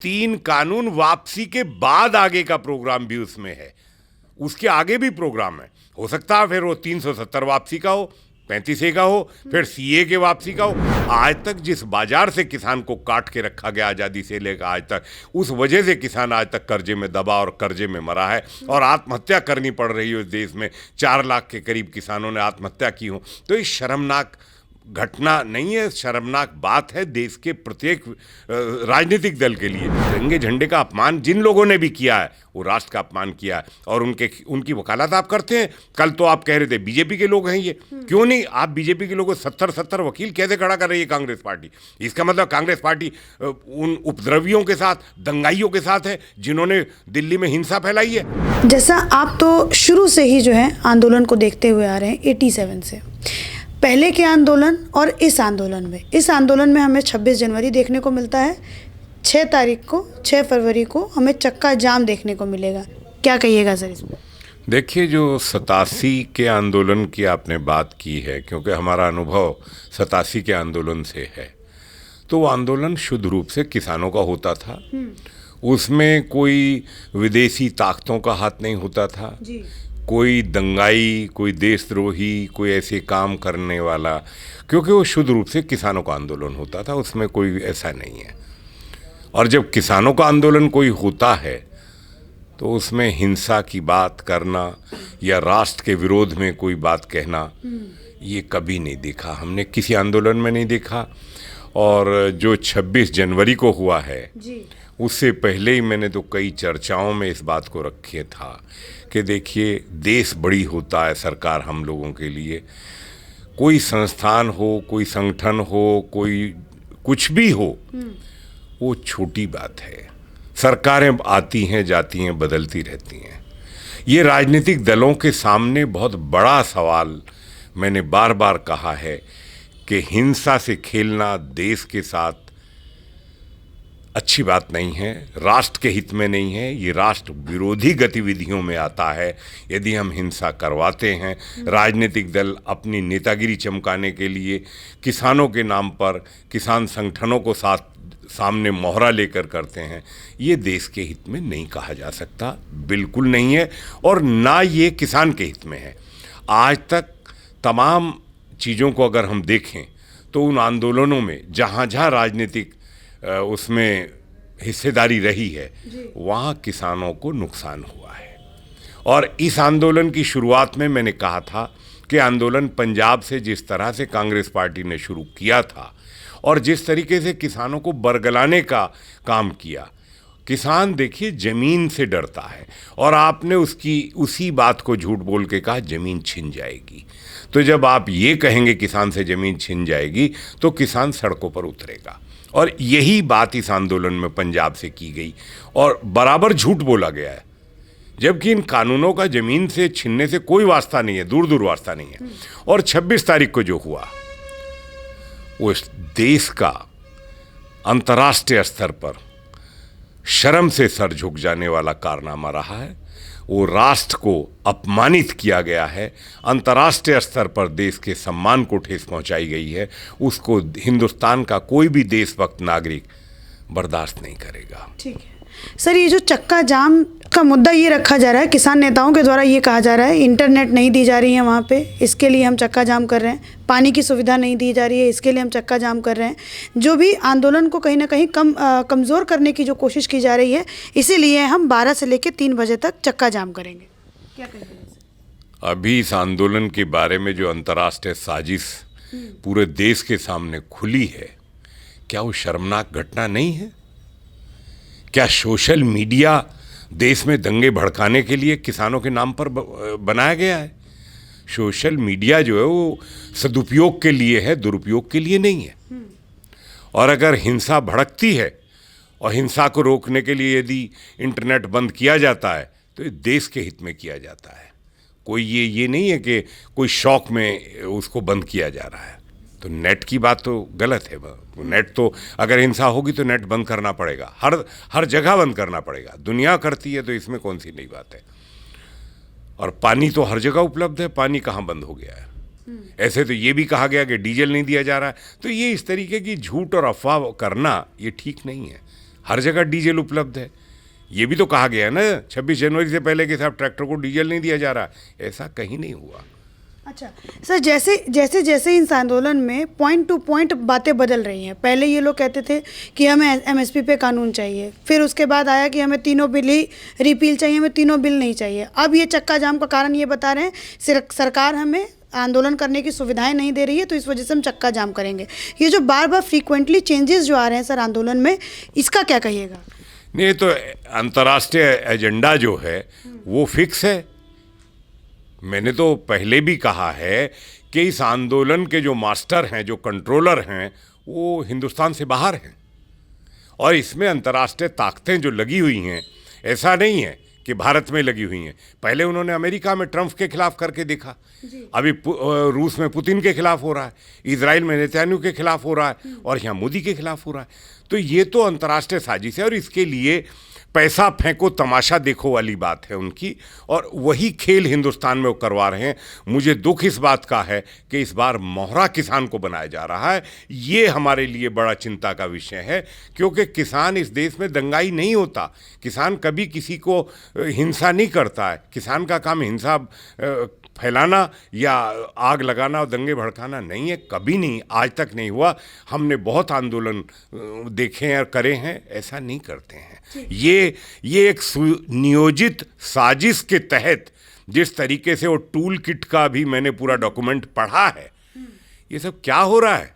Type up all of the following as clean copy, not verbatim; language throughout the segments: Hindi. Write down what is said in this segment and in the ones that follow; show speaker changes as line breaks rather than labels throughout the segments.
3 कानून वापसी के बाद आगे का प्रोग्राम भी उसमें है, उसके आगे भी प्रोग्राम है। हो सकता है फिर वो 370 वापसी का हो, 35A का हो, फिर CA के वापसी का हो। आज तक जिस बाजार से किसान को काट के रखा गया आज़ादी से लेकर आज तक, उस वजह से किसान आज तक कर्जे में दबा और कर्जे में मरा है और आत्महत्या करनी पड़ रही है। इस देश में 4 लाख के करीब किसानों ने आत्महत्या की हो। तो ये शर्मनाक घटना नहीं है, शर्मनाक बात है देश के प्रत्येक राजनीतिक दल के लिए। तिरंगे झंडे का अपमान जिन लोगों ने भी किया है वो राष्ट्र का अपमान किया है और उनकी वकालत आप करते हैं। कल तो आप कह रहे थे बीजेपी के लोग हैं ये, क्यों नहीं आप बीजेपी के लोगों को 70 वकील कैसे खड़ा कर रही है कांग्रेस पार्टी? इसका मतलब कांग्रेस पार्टी उन उपद्रवियों के साथ, दंगाइयों के साथ है जिन्होंने दिल्ली में हिंसा फैलाई है।
जैसा आप तो शुरू से ही जो है आंदोलन को देखते हुए आ रहे हैं 87 से, पहले के आंदोलन और इस आंदोलन में हमें 26 जनवरी देखने को मिलता है, 6 फरवरी को हमें चक्का जाम देखने को मिलेगा। क्या कहिएगा सर इसमें?
देखिए, जो 87 के आंदोलन की आपने बात की है, क्योंकि हमारा अनुभव 87 के आंदोलन से है, तो वो आंदोलन शुद्ध रूप से किसानों का होता था। उसमें कोई विदेशी ताकतों का हाथ नहीं होता था जी। कोई दंगाई, कोई देशद्रोही, कोई ऐसे काम करने वाला, क्योंकि वो शुद्ध रूप से किसानों का आंदोलन होता था, उसमें कोई ऐसा नहीं है। और जब किसानों का आंदोलन कोई होता है तो उसमें हिंसा की बात करना या राष्ट्र के विरोध में कोई बात कहना, ये कभी नहीं देखा हमने, किसी आंदोलन में नहीं देखा। और जो 26 जनवरी को हुआ है जी। उससे पहले ही मैंने तो कई चर्चाओं में इस बात को रखे था कि देखिए, देश बड़ी होता है सरकार हम लोगों के लिए, कोई संस्थान हो, कोई संगठन हो, कोई कुछ भी हो, वो छोटी बात है। सरकारें आती हैं, जाती हैं, बदलती रहती हैं। ये राजनीतिक दलों के सामने बहुत बड़ा सवाल, मैंने बार बार कहा है कि हिंसा से खेलना देश के साथ अच्छी बात नहीं है, राष्ट्र के हित में नहीं है, ये राष्ट्र विरोधी गतिविधियों में आता है यदि हम हिंसा करवाते हैं। राजनीतिक दल अपनी नेतागिरी चमकाने के लिए किसानों के नाम पर किसान संगठनों को सामने मोहरा लेकर करते हैं, ये देश के हित में नहीं कहा जा सकता, बिल्कुल नहीं है, और ना ये किसान के हित में है। आज तक तमाम चीज़ों को अगर हम देखें तो उन आंदोलनों में जहाँ जहाँ राजनीतिक उसमें हिस्सेदारी रही है, वहाँ किसानों को नुकसान हुआ है। और इस आंदोलन की शुरुआत में मैंने कहा था कि आंदोलन पंजाब से जिस तरह से कांग्रेस पार्टी ने शुरू किया था और जिस तरीके से किसानों को बरगलाने का काम किया, किसान देखिए ज़मीन से डरता है और आपने उसी बात को झूठ बोल के कहा ज़मीन छिन जाएगी। तो जब आप ये कहेंगे किसान से ज़मीन छिन जाएगी तो किसान सड़कों पर उतरेगा, और यही बात इस आंदोलन में पंजाब से की गई और बराबर झूठ बोला गया है, जबकि इन कानूनों का ज़मीन से छीनने से कोई वास्ता नहीं है, दूर दूर वास्ता नहीं है। और 26 तारीख को जो हुआ वो इस देश का अंतर्राष्ट्रीय स्तर पर शर्म से सर झुक जाने वाला कारनामा रहा है। वो राष्ट्र को अपमानित किया गया है, अंतर्राष्ट्रीय स्तर पर देश के सम्मान को ठेस पहुंचाई गई है, उसको हिंदुस्तान का कोई भी देशभक्त नागरिक बर्दाश्त नहीं करेगा।
ठीक है सर, ये जो चक्का जाम का मुद्दा ये रखा जा रहा है, किसान नेताओं के द्वारा ये कहा जा रहा है इंटरनेट नहीं दी जा रही है वहाँ पे, इसके लिए हम चक्का जाम कर रहे हैं, पानी की सुविधा नहीं दी जा रही है, इसके लिए हम चक्का जाम कर रहे हैं, जो भी आंदोलन को कहीं ना कहीं कमज़ोर करने की जो कोशिश की जा रही है, इसीलिए हम 12 से लेकर 3 बजे तक चक्का जाम करेंगे। क्या कहेंगे?
अभी इस आंदोलन के बारे में जो अंतर्राष्ट्रीय साजिश पूरे देश के सामने खुली है, क्या वो शर्मनाक घटना नहीं है? क्या सोशल मीडिया देश में दंगे भड़काने के लिए किसानों के नाम पर बनाया गया है? सोशल मीडिया जो है वो सदुपयोग के लिए है, दुरुपयोग के लिए नहीं है। और अगर हिंसा भड़कती है और हिंसा को रोकने के लिए यदि इंटरनेट बंद किया जाता है तो ये देश के हित में किया जाता है। कोई ये नहीं है कि कोई शौक में उसको बंद किया जा रहा है। तो नेट की बात तो गलत है। नेट तो अगर हिंसा होगी तो नेट बंद करना पड़ेगा, हर जगह बंद करना पड़ेगा। दुनिया करती है तो इसमें कौन सी नई बात है। और पानी तो हर जगह उपलब्ध है, पानी कहाँ बंद हो गया है? ऐसे तो ये भी कहा गया कि डीजल नहीं दिया जा रहा है। तो ये इस तरीके की झूठ और अफवाह करना ये ठीक नहीं है। हर जगह डीजल उपलब्ध है। ये भी तो कहा गया ना 26 जनवरी से पहले कि साहब ट्रैक्टर को डीजल नहीं दिया जा रहा, ऐसा कहीं नहीं हुआ।
अच्छा सर, जैसे जैसे जैसे इस आंदोलन में पॉइंट टू पॉइंट बातें बदल रही हैं। पहले ये लोग कहते थे कि हमें एमएसपी पे कानून चाहिए, फिर उसके बाद आया कि हमें तीनों बिल ही रिपील चाहिए, हमें तीनों बिल नहीं चाहिए। अब ये चक्का जाम का कारण ये बता रहे हैं सरकार हमें आंदोलन करने की सुविधाएं नहीं दे रही है, तो इस वजह से हम चक्का जाम करेंगे। ये जो बार बार फ्रीक्वेंटली चेंजेस जो आ रहे हैं सर आंदोलन में, इसका क्या कहिएगा?
नहीं, तो अंतर्राष्ट्रीय एजेंडा जो है वो फिक्स है। मैंने तो पहले भी कहा है कि इस आंदोलन के जो मास्टर हैं, जो कंट्रोलर हैं, वो हिंदुस्तान से बाहर हैं और इसमें अंतर्राष्ट्रीय ताकतें जो लगी हुई हैं, ऐसा नहीं है कि भारत में लगी हुई हैं। पहले उन्होंने अमेरिका में ट्रंप के खिलाफ करके देखा, अभी रूस में पुतिन के खिलाफ हो रहा है, इजराइल में नेतन्याहू के खिलाफ हो रहा है और यहाँ मोदी के खिलाफ हो रहा है। तो ये तो अंतर्राष्ट्रीय साजिश है और इसके लिए पैसा फेंको तमाशा देखो वाली बात है उनकी, और वही खेल हिंदुस्तान में वो करवा रहे हैं। मुझे दुख इस बात का है कि इस बार मोहरा किसान को बनाया जा रहा है। ये हमारे लिए बड़ा चिंता का विषय है, क्योंकि किसान इस देश में दंगाई नहीं होता, किसान कभी किसी को हिंसा नहीं करता है। किसान का काम हिंसा फैलाना या आग लगाना और दंगे भड़काना नहीं है, कभी नहीं, आज तक नहीं हुआ। हमने बहुत आंदोलन देखे हैं और करे हैं, ऐसा नहीं करते हैं। ये एक सुनियोजित साजिश के तहत जिस तरीके से वो टूल किट का भी मैंने पूरा डॉक्यूमेंट पढ़ा है, ये सब क्या हो रहा है?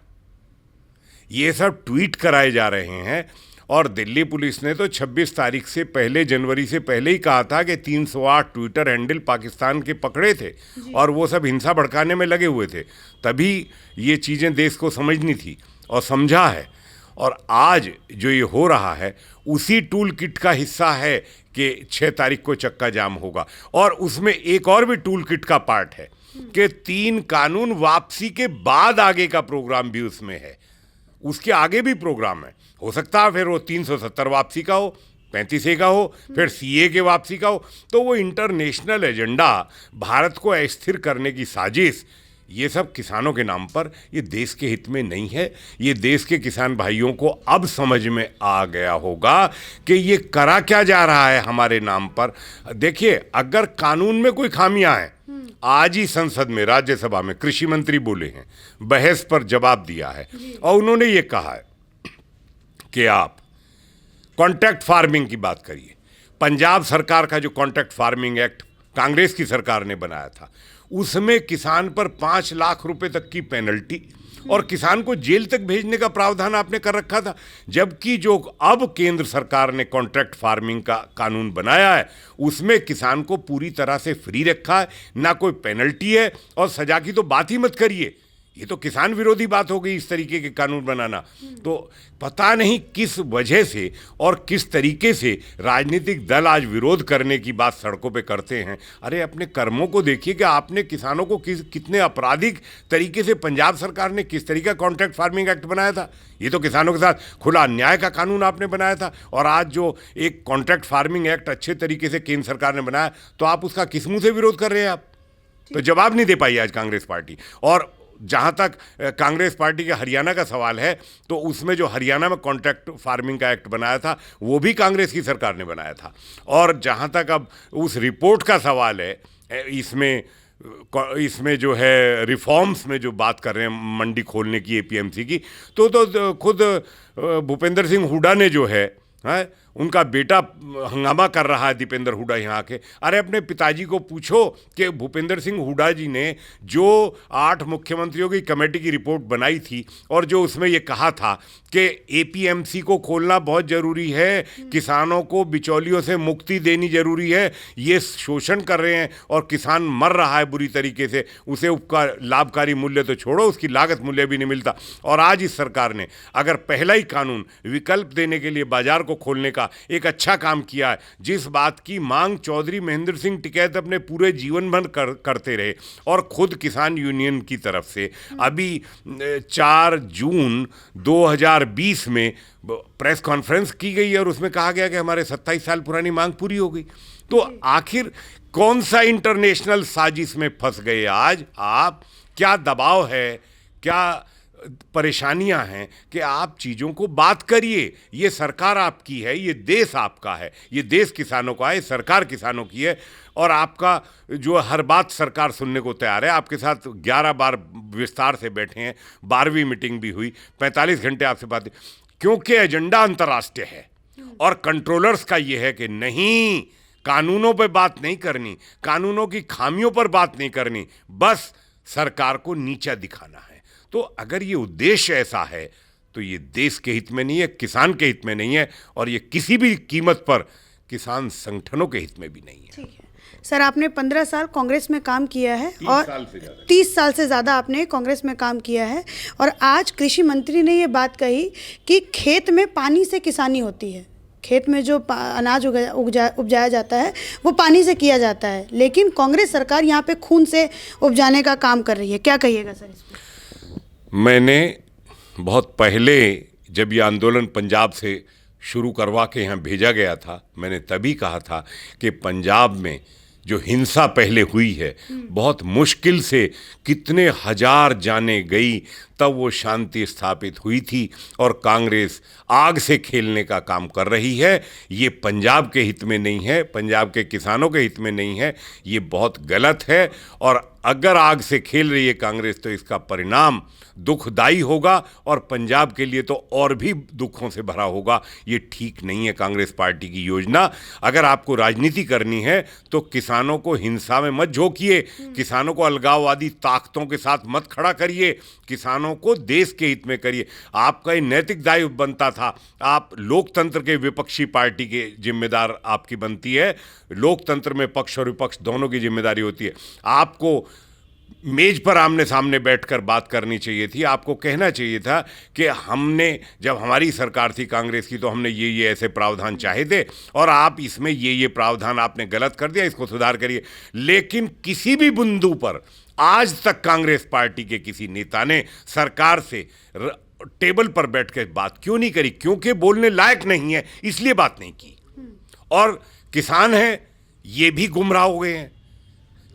ये सब ट्वीट कराए जा रहे हैं और दिल्ली पुलिस ने तो 26 तारीख से पहले, जनवरी से पहले ही कहा था कि 308 ट्विटर हैंडल पाकिस्तान के पकड़े थे और वो सब हिंसा भड़काने में लगे हुए थे। तभी ये चीज़ें देश को समझनी थी और समझा है। और आज जो ये हो रहा है उसी टूल किट का हिस्सा है कि 6 तारीख को चक्का जाम होगा। और उसमें एक और भी टूल किट का पार्ट है कि 3 कानून वापसी के बाद आगे का प्रोग्राम भी उसमें है, उसके आगे भी प्रोग्राम है। हो सकता है फिर वो 370 वापसी का हो, 35A का हो, फिर CA के वापसी का हो। तो वो इंटरनेशनल एजेंडा, भारत को अस्थिर करने की साजिश, ये सब किसानों के नाम पर, ये देश के हित में नहीं है। ये देश के किसान भाइयों को अब समझ में आ गया होगा कि ये करा क्या जा रहा है हमारे नाम पर। देखिए, अगर कानून में कोई खामियां हैं, आज ही संसद में, राज्यसभा में कृषि मंत्री बोले हैं, बहस पर जवाब दिया है और उन्होंने ये कहा है कि आप कॉन्ट्रैक्ट फार्मिंग की बात करिए। पंजाब सरकार का जो कॉन्ट्रैक्ट फार्मिंग एक्ट कांग्रेस की सरकार ने बनाया था, उसमें किसान पर 5 लाख रुपए तक की पेनल्टी और किसान को जेल तक भेजने का प्रावधान आपने कर रखा था। जबकि जो अब केंद्र सरकार ने कॉन्ट्रैक्ट फार्मिंग का कानून बनाया है, उसमें किसान को पूरी तरह से फ्री रखा है, ना कोई पेनल्टी है और सजा की तो बात ही मत करिए। ये तो किसान विरोधी बात हो गई, इस तरीके के कानून बनाना। तो पता नहीं किस वजह से और किस तरीके से राजनीतिक दल आज विरोध करने की बात सड़कों पे करते हैं। अरे अपने कर्मों को देखिए कि आपने किसानों को कितने आपराधिक तरीके से, पंजाब सरकार ने किस तरीके का कॉन्ट्रैक्ट फार्मिंग एक्ट बनाया था। ये तो किसानों के साथ खुला अन्याय का कानून आपने बनाया था। और आज जो एक कॉन्ट्रैक्ट फार्मिंग एक्ट अच्छे तरीके से केंद्र सरकार ने बनाया, तो आप उसका किस मुंह से विरोध कर रहे हैं? आप तो जवाब नहीं दे पाई आज कांग्रेस पार्टी। और जहाँ तक कांग्रेस पार्टी के हरियाणा का सवाल है, तो उसमें जो हरियाणा में कॉन्ट्रैक्ट फार्मिंग का एक्ट बनाया था, वो भी कांग्रेस की सरकार ने बनाया था। और जहाँ तक अब उस रिपोर्ट का सवाल है, इसमें जो है रिफॉर्म्स में जो बात कर रहे हैं मंडी खोलने की, APMC की, तो खुद भूपेंद्र सिंह हुड्डा ने जो है उनका बेटा हंगामा कर रहा है, दीपेंद्र हुड्डा यहाँ आके। अरे अपने पिताजी को पूछो कि भूपेंद्र सिंह हुड्डा जी ने जो 8 मुख्यमंत्रियों की कमेटी की रिपोर्ट बनाई थी और जो उसमें ये कहा था कि APMC को खोलना बहुत ज़रूरी है, किसानों को बिचौलियों से मुक्ति देनी ज़रूरी है, ये शोषण कर रहे हैं और किसान मर रहा है बुरी तरीके से, उसे उसका लाभकारी मूल्य तो छोड़ो, उसकी लागत मूल्य भी नहीं मिलता। और आज इस सरकार ने अगर पहला ही कानून विकल्प देने के लिए बाजार को खोलने का एक अच्छा काम किया है, जिस बात की मांग चौधरी महेंद्र सिंह टिकैत अपने पूरे जीवन भर करते रहे और खुद किसान यूनियन की तरफ से अभी 4 जून 2020 में प्रेस कॉन्फ्रेंस की गई और उसमें कहा गया कि हमारे 27 साल पुरानी मांग पूरी हो गई। तो आखिर कौन सा इंटरनेशनल साजिश में फंस गए आज आप? क्या दबाव है, क्या परेशानियां हैं कि आप चीज़ों को बात करिए। ये सरकार आपकी है, ये देश आपका है, ये देश किसानों का है, सरकार किसानों की है, और आपका जो हर बात सरकार सुनने को तैयार है। आपके साथ 11 बार विस्तार से बैठे हैं, 12वीं मीटिंग भी हुई, 45 घंटे आपसे बात, क्योंकि एजेंडा अंतर्राष्ट्रीय है और कंट्रोलर्स का ये है कि नहीं, कानूनों पे बात नहीं करनी, कानूनों की खामियों पर बात नहीं करनी, बस सरकार को नीचा दिखाना है। तो अगर ये उद्देश्य ऐसा है तो ये देश के हित में नहीं है, किसान के हित में नहीं है, और ये किसी भी कीमत पर किसान संगठनों के हित में भी नहीं है।
ठीक है सर, आपने 15 साल कांग्रेस में काम किया है
30
और
साल से ज़्यादा।
30 साल से ज़्यादा आपने कांग्रेस में काम किया है, और आज कृषि मंत्री ने ये बात कही कि खेत में पानी से किसानी होती है, खेत में जो अनाज उपजाया जाता है वो पानी से किया जाता है, लेकिन कांग्रेस सरकार यहाँ पे खून से उपजाने का काम कर रही है। क्या कहिएगा सर इस पर?
मैंने बहुत पहले जब ये आंदोलन पंजाब से शुरू करवा के यहाँ भेजा गया था, मैंने तभी कहा था कि पंजाब में जो हिंसा पहले हुई है, बहुत मुश्किल से कितने हजार जाने गई, तब वो शांति स्थापित हुई थी, और कांग्रेस आग से खेलने का काम कर रही है। ये पंजाब के हित में नहीं है, पंजाब के किसानों के हित में नहीं है, ये बहुत गलत है। और अगर आग से खेल रही है कांग्रेस तो इसका परिणाम दुखदाई होगा, और पंजाब के लिए तो और भी दुखों से भरा होगा। ये ठीक नहीं है कांग्रेस पार्टी की योजना। अगर आपको राजनीति करनी है तो किसानों को हिंसा में मत झोंकिए, किसानों को अलगाववादी ताकतों के साथ मत खड़ा करिए, किसानों को देश के हित में करिए। आपका ये नैतिक दायित्व बनता था, आप लोकतंत्र के विपक्षी पार्टी के जिम्मेदार आपकी बनती है। लोकतंत्र में पक्ष और विपक्ष दोनों की जिम्मेदारी होती है। आपको मेज पर आमने सामने बैठकर बात करनी चाहिए थी, आपको कहना चाहिए था कि हमने, जब हमारी सरकार थी कांग्रेस की, तो हमने ये ऐसे प्रावधान चाहे थे, और आप इसमें ये प्रावधान आपने गलत कर दिया, इसको सुधार करिए। लेकिन किसी भी बिंदु पर आज तक कांग्रेस पार्टी के किसी नेता ने सरकार से टेबल पर बैठ कर बात क्यों नहीं करी? क्योंकि बोलने लायक नहीं है, इसलिए बात नहीं की। और किसान हैं, ये भी गुमराह हो गए हैं।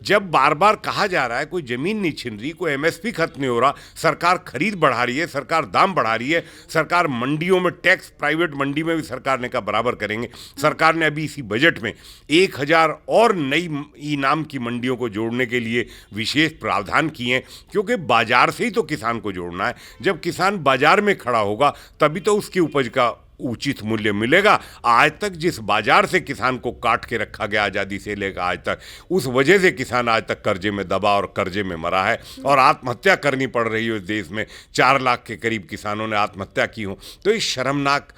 जब बार बार कहा जा रहा है कोई ज़मीन नहीं छिन रही, कोई एमएसपी खत्म नहीं हो रहा, सरकार खरीद बढ़ा रही है, सरकार दाम बढ़ा रही है, सरकार मंडियों में टैक्स, प्राइवेट मंडी में भी सरकार ने कहा बराबर करेंगे। सरकार ने अभी इसी बजट में 1000 और नई इनाम की मंडियों को जोड़ने के लिए विशेष प्रावधान किए हैं, क्योंकि बाजार से ही तो किसान को जोड़ना है। जब किसान बाजार में खड़ा होगा तभी तो उसकी उपज का उचित मूल्य मिलेगा। आज तक जिस बाजार से किसान को काट के रखा गया आज़ादी से लेकर आज तक, उस वजह से किसान आज तक कर्जे में दबा और कर्जे में मरा है, और आत्महत्या करनी पड़ रही है। इस देश में 4 लाख के करीब किसानों ने आत्महत्या की हो, तो ये शर्मनाक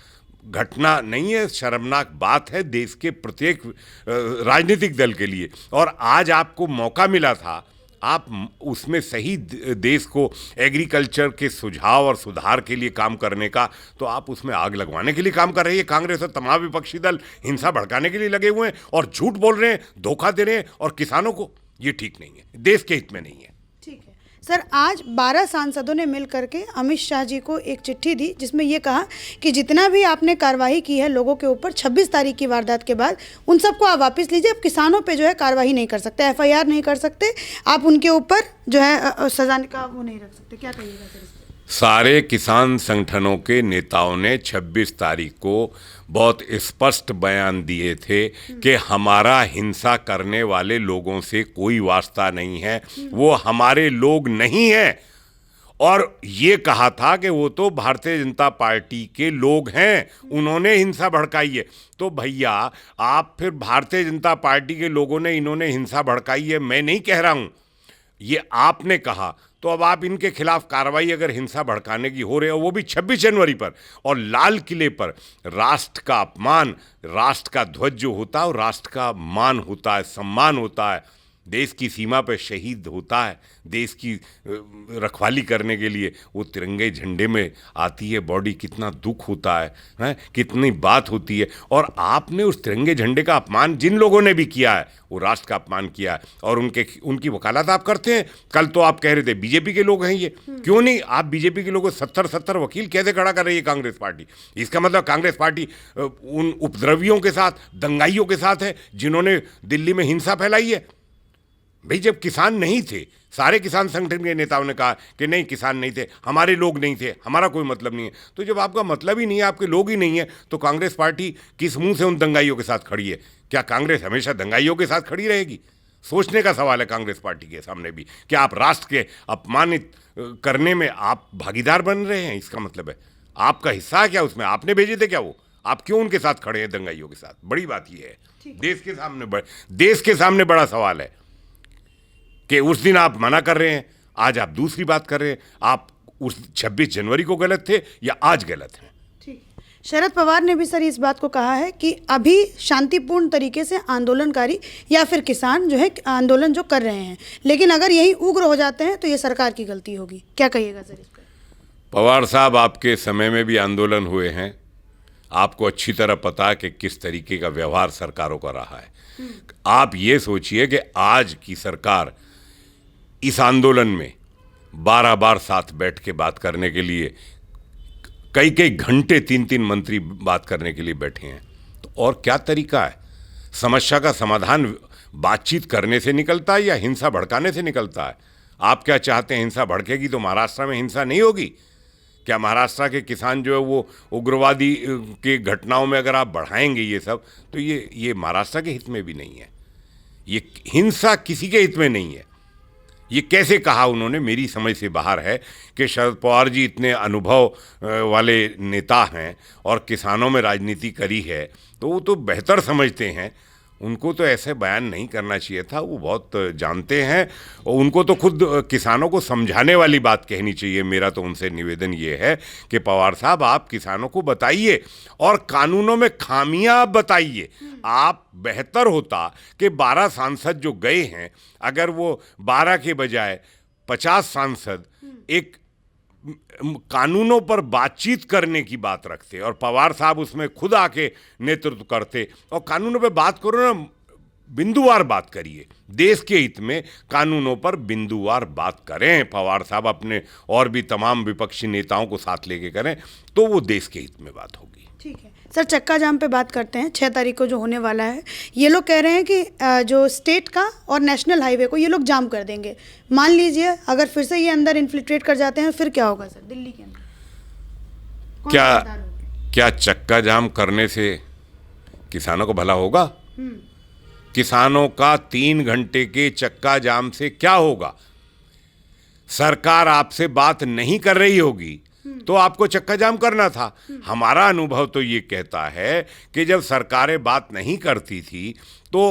घटना नहीं है, शर्मनाक बात है देश के प्रत्येक राजनीतिक दल के लिए। और आज आपको मौका मिला था, आप उसमें सही देश को एग्रीकल्चर के सुझाव और सुधार के लिए काम करने का, तो आप उसमें आग लगवाने के लिए काम कर रही है। कांग्रेस और तमाम विपक्षी दल हिंसा भड़काने के लिए लगे हुए हैं और झूठ बोल रहे हैं, धोखा दे रहे हैं, और किसानों को, ये ठीक नहीं है, देश के हित में नहीं है।
ठीक है सर, आज 12 सांसदों ने मिल करके अमित शाह जी को एक चिट्ठी दी, जिसमें ये कहा कि जितना भी आपने कार्रवाई की है लोगों के ऊपर 26 तारीख की वारदात के बाद, उन सबको आप वापस लीजिए। अब किसानों पे जो है कार्रवाई नहीं कर सकते, एफआईआर नहीं कर सकते, आप उनके ऊपर जो है सजा का वो नहीं रख सकते। क्या कहिएगा सर इस पर?
सारे किसान संगठनों के नेताओं ने 26 तारीख को बहुत स्पष्ट बयान दिए थे कि हमारा हिंसा करने वाले लोगों से कोई वास्ता नहीं है, वो हमारे लोग नहीं हैं। और ये कहा था कि वो तो भारतीय जनता पार्टी के लोग हैं, उन्होंने हिंसा भड़काई है। तो भैया, आप फिर भारतीय जनता पार्टी के लोगों ने इन्होंने हिंसा भड़काई है, मैं नहीं कह रहा हूँ, ये आपने कहा। तो अब आप इनके खिलाफ कार्रवाई अगर हिंसा भड़काने की हो रही है, वो भी 26 जनवरी पर, और लाल किले पर राष्ट्र का अपमान, राष्ट्र का ध्वज जो होता है और राष्ट्र का मान होता है, सम्मान होता है, देश की सीमा पर शहीद होता है, देश की रखवाली करने के लिए वो तिरंगे झंडे में आती है बॉडी, कितना दुख होता है, कितनी बात होती है। और आपने उस तिरंगे झंडे का अपमान जिन लोगों ने भी किया है, वो राष्ट्र का अपमान किया है, और उनकी वकालत आप करते हैं। कल तो आप कह रहे थे बीजेपी के लोग हैं ये, क्यों नहीं? आप बीजेपी के लोगों 70 वकील कैसे खड़ा कर रही है कांग्रेस पार्टी? इसका मतलब कांग्रेस पार्टी उन उपद्रवियों के साथ, दंगाइयों के साथ है जिन्होंने दिल्ली में हिंसा फैलाई है। भाई जब किसान नहीं थे, सारे किसान संगठन के नेताओं ने कहा कि नहीं किसान नहीं थे, हमारे लोग नहीं थे, हमारा कोई मतलब नहीं है। तो जब आपका मतलब ही नहीं है, आपके लोग ही नहीं है, तो कांग्रेस पार्टी किस मुंह से उन दंगाइयों के साथ खड़ी है? क्या कांग्रेस हमेशा दंगाइयों के साथ खड़ी रहेगी? सोचने का सवाल है कांग्रेस पार्टी के सामने भी। क्या आप राष्ट्र के अपमानित करने में आप भागीदार बन रहे हैं? इसका मतलब है आपका हिस्सा है क्या उसमें? आपने भेजे थे क्या वो? आप क्यों उनके साथ खड़े हैं, दंगाइयों के साथ? बड़ी बात यह है, देश के सामने बड़ा सवाल है कि उस दिन आप मना कर रहे हैं, आज आप दूसरी बात कर रहे हैं। आप उस 26 जनवरी को गलत थे या आज गलत हैं?
ठीक। शरद पवार ने भी सर इस बात को कहा है कि अभी शांतिपूर्ण तरीके से आंदोलनकारी या फिर किसान जो है आंदोलन जो कर रहे हैं, लेकिन अगर यही उग्र हो जाते हैं तो ये सरकार की गलती होगी। क्या कहिएगा सर इस पर?
पवार साहब, आपके समय में भी आंदोलन हुए हैं, आपको अच्छी तरह पता है कि किस तरीके का व्यवहार सरकारों का रहा है। आप ये सोचिए कि आज की सरकार इस आंदोलन में 12 बार साथ बैठ के बात करने के लिए, कई कई घंटे 3-3 मंत्री बात करने के लिए बैठे हैं, तो और क्या तरीका है? समस्या का समाधान बातचीत करने से निकलता है या हिंसा भड़काने से निकलता है? आप क्या चाहते हैं? हिंसा भड़केगी तो महाराष्ट्र में हिंसा नहीं होगी क्या? महाराष्ट्र के किसान जो है वो उग्रवादी के घटनाओं में अगर आप बढ़ाएंगे ये सब, तो ये महाराष्ट्र के हित में भी नहीं है। ये हिंसा किसी के हित में नहीं है। ये कैसे कहा उन्होंने? मेरी समझ से बाहर है कि शरद पवार जी इतने अनुभव वाले नेता हैं और किसानों में राजनीति करी है, तो वो तो बेहतर समझते हैं। उनको तो ऐसे बयान नहीं करना चाहिए था, वो बहुत जानते हैं और उनको तो खुद किसानों को समझाने वाली बात कहनी चाहिए। मेरा तो उनसे निवेदन ये है कि पवार साहब, आप किसानों को बताइए और कानूनों में खामियां बताइए। आप बेहतर होता कि 12 सांसद जो गए हैं, अगर वो 12 के बजाय 50 सांसद एक कानूनों पर बातचीत करने की बात रखते और पवार साहब उसमें खुद आके नेतृत्व करते और कानूनों पे बात करो ना, बिंदुवार बात करिए। देश के हित में कानूनों पर बिंदुवार बात करें पवार साहब, अपने और भी तमाम विपक्षी नेताओं को साथ लेके करें, तो वो देश के हित में बात होगी।
ठीक है सर, चक्का जाम पे बात करते हैं। 6 तारीख को जो होने वाला है, ये लोग कह रहे हैं कि जो स्टेट का और नेशनल हाईवे को ये लोग जाम कर देंगे। मान लीजिए अगर फिर से ये अंदर इन्फिल्ट्रेट कर जाते हैं, फिर क्या होगा सर दिल्ली के अंदर?
क्या चक्का जाम करने से किसानों को भला होगा? किसानों का 3 घंटे के चक्का जाम से क्या होगा? सरकार आपसे बात नहीं कर रही होगी तो आपको चक्का जाम करना था। हमारा अनुभव तो ये कहता है कि जब सरकारें बात नहीं करती थी तो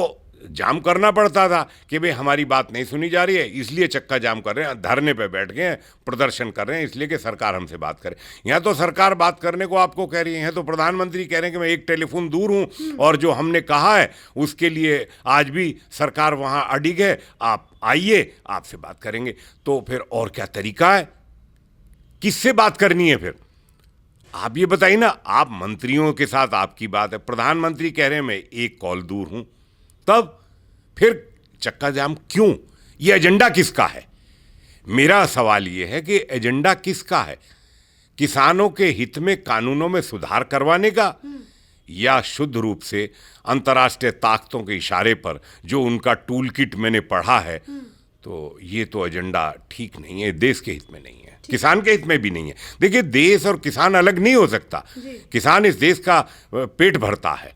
जाम करना पड़ता था कि भाई हमारी बात नहीं सुनी जा रही है, इसलिए चक्का जाम कर रहे हैं, धरने पे बैठ गए हैं, प्रदर्शन कर रहे हैं, इसलिए कि सरकार हमसे बात करे। यहाँ तो सरकार बात करने को आपको कह रही है, तो प्रधानमंत्री कह रहे हैं कि मैं एक टेलीफोन दूर हूँ और जो हमने कहा है उसके लिए आज भी सरकार वहाँ अडिग है, आप आइए, आपसे बात करेंगे। तो फिर और क्या तरीका है? किससे बात करनी है फिर? आप ये बताइए ना। आप मंत्रियों के साथ आपकी बात है, प्रधानमंत्री कह रहे हैं मैं एक कॉल दूर हूं, तब फिर चक्का जाम क्यों? ये एजेंडा किसका है? मेरा सवाल ये है कि एजेंडा किसका है? किसानों के हित में कानूनों में सुधार करवाने का, या शुद्ध रूप से अंतर्राष्ट्रीय ताकतों के इशारे पर जो उनका टूल किट मैंने पढ़ा है, तो ये तो एजेंडा ठीक नहीं है, देश के हित में नहीं है, किसान के हित में भी नहीं है। देखिए, देश और किसान अलग नहीं हो सकता। किसान इस देश का पेट भरता है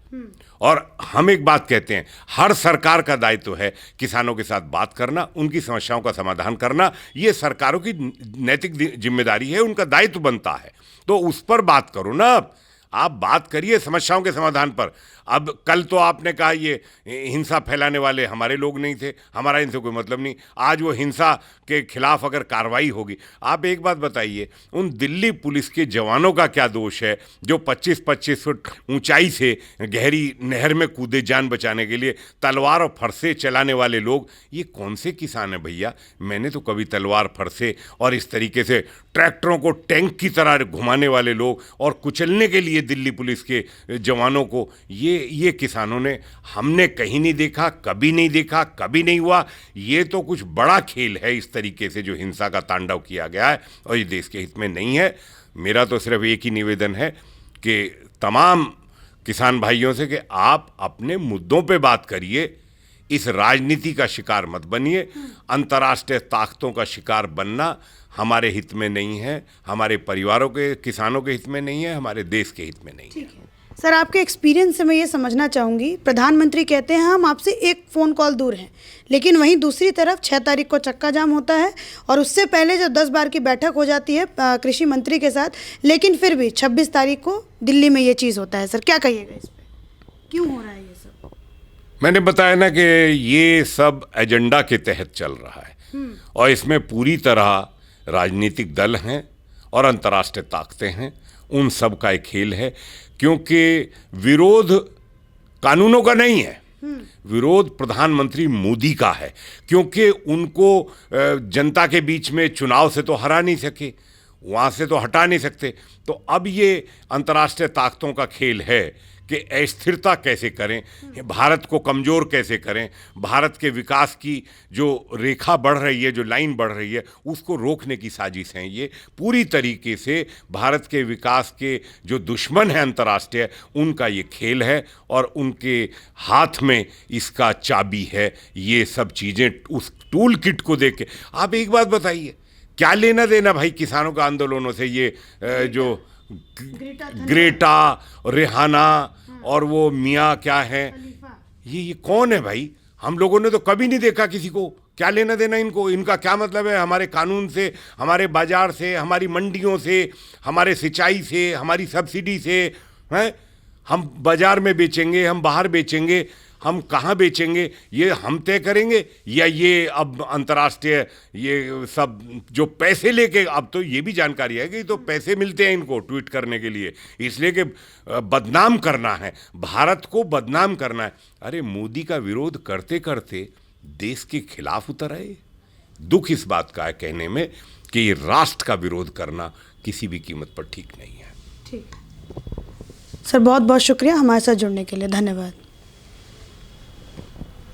और हम एक बात कहते हैं, हर सरकार का दायित्व है किसानों के साथ बात करना, उनकी समस्याओं का समाधान करना। ये सरकारों की नैतिक जिम्मेदारी है, उनका दायित्व बनता है। तो उस पर बात करो ना, आप बात करिए समस्याओं के समाधान पर। अब कल तो आपने कहा ये हिंसा फैलाने वाले हमारे लोग नहीं थे, हमारा इनसे कोई मतलब नहीं। आज वो हिंसा के खिलाफ अगर कार्रवाई होगी, आप एक बात बताइए, उन दिल्ली पुलिस के जवानों का क्या दोष है जो 25-25 फुट ऊंचाई से गहरी नहर में कूदे जान बचाने के लिए? तलवार और फरसे चलाने वाले लोग ये कौन से किसान हैं भैया? मैंने तो कभी तलवार, फरसे और इस तरीके से ट्रैक्टरों को टैंक की तरह घुमाने वाले लोग और कुचलने के लिए दिल्ली पुलिस के जवानों को, ये किसानों ने, हमने कहीं नहीं देखा, कभी नहीं देखा, कभी नहीं हुआ। ये तो कुछ बड़ा खेल है इस तरीके से जो हिंसा का तांडव किया गया है, और ये देश के हित में नहीं है। मेरा तो सिर्फ एक ही निवेदन है कि तमाम किसान भाइयों से कि आप अपने मुद्दों पे बात करिए, इस राजनीति का शिकार मत बनिए। अंतर्राष्ट्रीय ताकतों का शिकार बनना हमारे हित में नहीं है, हमारे परिवारों के, किसानों के हित में नहीं है, हमारे देश के हित में नहीं है।
सर, आपके एक्सपीरियंस से मैं ये समझना चाहूँगी, प्रधानमंत्री कहते हैं हम आपसे एक फ़ोन कॉल दूर हैं, लेकिन वहीं दूसरी तरफ 6 तारीख को चक्का जाम होता है और उससे पहले जो 10 बार की बैठक हो जाती है कृषि मंत्री के साथ, लेकिन फिर भी 26 तारीख को दिल्ली में ये चीज़ होता है। सर, क्या कहिएगा इस पर, क्यों हो रहा है ये सब?
मैंने बताया ना कि ये सब एजेंडा के तहत चल रहा है और इसमें पूरी तरह राजनीतिक दल हैं और अंतर्राष्ट्रीय ताकतें हैं, उन सब का एक खेल है। क्योंकि विरोध कानूनों का नहीं है, विरोध प्रधानमंत्री मोदी का है, क्योंकि उनको जनता के बीच में चुनाव से तो हरा नहीं सके, वहाँ से तो हटा नहीं सकते। तो अब ये अंतर्राष्ट्रीय ताकतों का खेल है कि अस्थिरता कैसे करें, भारत को कमज़ोर कैसे करें, भारत के विकास की जो रेखा बढ़ रही है, जो लाइन बढ़ रही है, उसको रोकने की साजिश है। ये पूरी तरीके से भारत के विकास के जो दुश्मन हैं अंतर्राष्ट्रीय, उनका ये खेल है और उनके हाथ में इसका चाबी है। ये सब चीज़ें उस टूल किट को देख के आप एक बात बताइए, क्या लेना देना भाई किसानों के आंदोलनों से ये जो ग्रेटा, रेहाना और वो मियाँ क्या है, ये कौन है भाई? हम लोगों ने तो कभी नहीं देखा किसी को। क्या लेना देना इनको? इनका क्या मतलब है हमारे कानून से, हमारे बाजार से, हमारी मंडियों से, हमारे सिंचाई से, हमारी सब्सिडी से? हैं, हम बाजार में बेचेंगे, हम बाहर बेचेंगे, हम कहाँ बेचेंगे, ये हम तय करेंगे या ये अब अंतर्राष्ट्रीय ये सब जो पैसे लेके, अब तो ये भी जानकारी है कि तो पैसे मिलते हैं इनको ट्वीट करने के लिए, इसलिए कि बदनाम करना है, भारत को बदनाम करना है। अरे मोदी का विरोध करते करते देश के खिलाफ उतर आए। दुख इस बात का है कहने में कि राष्ट्र का विरोध करना किसी भी कीमत पर ठीक नहीं है।
ठीक। सर, बहुत बहुत शुक्रिया हमारे साथ जुड़ने के लिए, धन्यवाद।